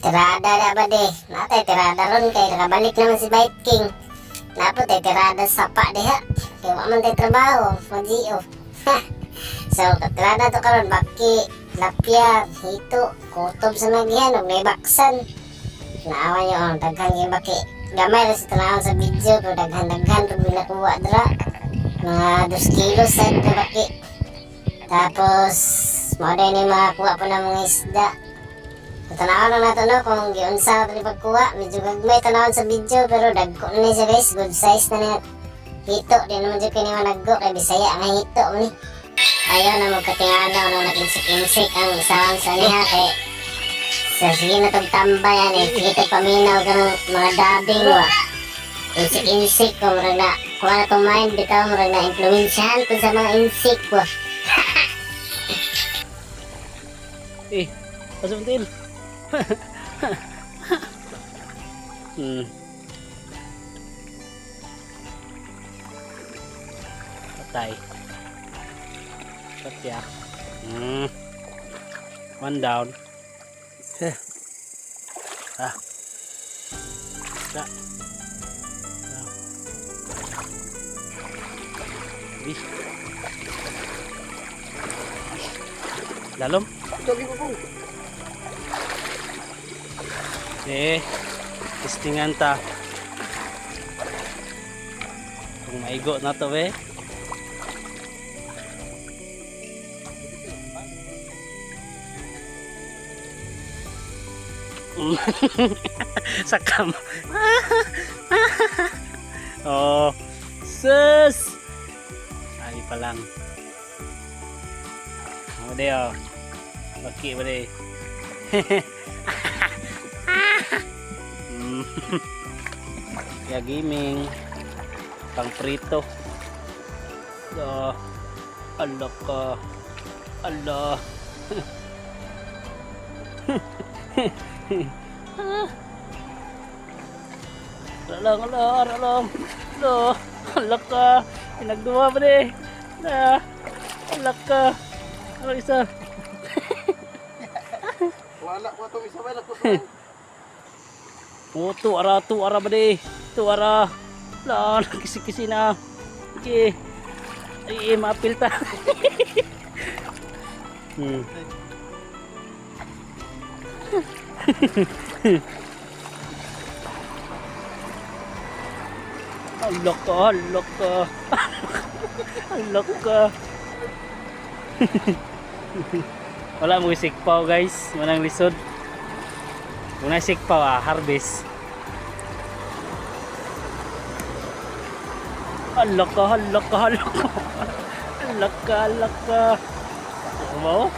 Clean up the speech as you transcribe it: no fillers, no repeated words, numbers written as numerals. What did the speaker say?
Tirada na ba di? Natay tirada ron kay nakabalik naman si Bite King. Napot ay tirada sapa diha. Kaya wa man tay trabaho, mag-GO. So, tirada to karon baki, lapya, hito, kutob sa magihan, ug may baksan. Naawa nyo, daghan yung baki. Gamay na si tanawon sa video, pero daghan-daghan pag binakuha dra. Mga 2 kilos sa baki. Tapos, mga din yung makakuha po ng mga isda. Tanawon lang nato no, kung giunsa pa ni pagkuha. Medyo gagmay tanawon sa video, pero dagko na niya siya guys. Good size na niya. Hito, di naman dyan kayo naman naggo, kaya bisaya nga hito ni. Ayaw na magkatinganaw nung nakinsik-insik ang isang sa niya. Kaya sa sige na tagtambayan eh, sige paminaw ka ng mga dabing wa. Insik-insik ko, murag na, kuha na itong mind, bitaw murag na influensyahan ko sa mga insik ko. Pasok din. Patay. Patya. One down. Ah. Da. Dalam. Testingan ta. Kung maigo na to Sakam. Oh, sus. Ay pa lang. Ano dia? Baki ba deh? Ya gaming pang prito. Allah ka. Allah. Alang. Allah ka. Pinagduwa ba deh? Allah ka. Ano isa? Wala ko itong isa ba na ko. Oh, tu ara ba deh? Tu ara. Lah, kisi-kisi na. Okay. Ay, maapil ta. Allah ka. Wala mo isikpaw guys, manang lisod. Kung nasikpaw harvest. Allah ka. Mau?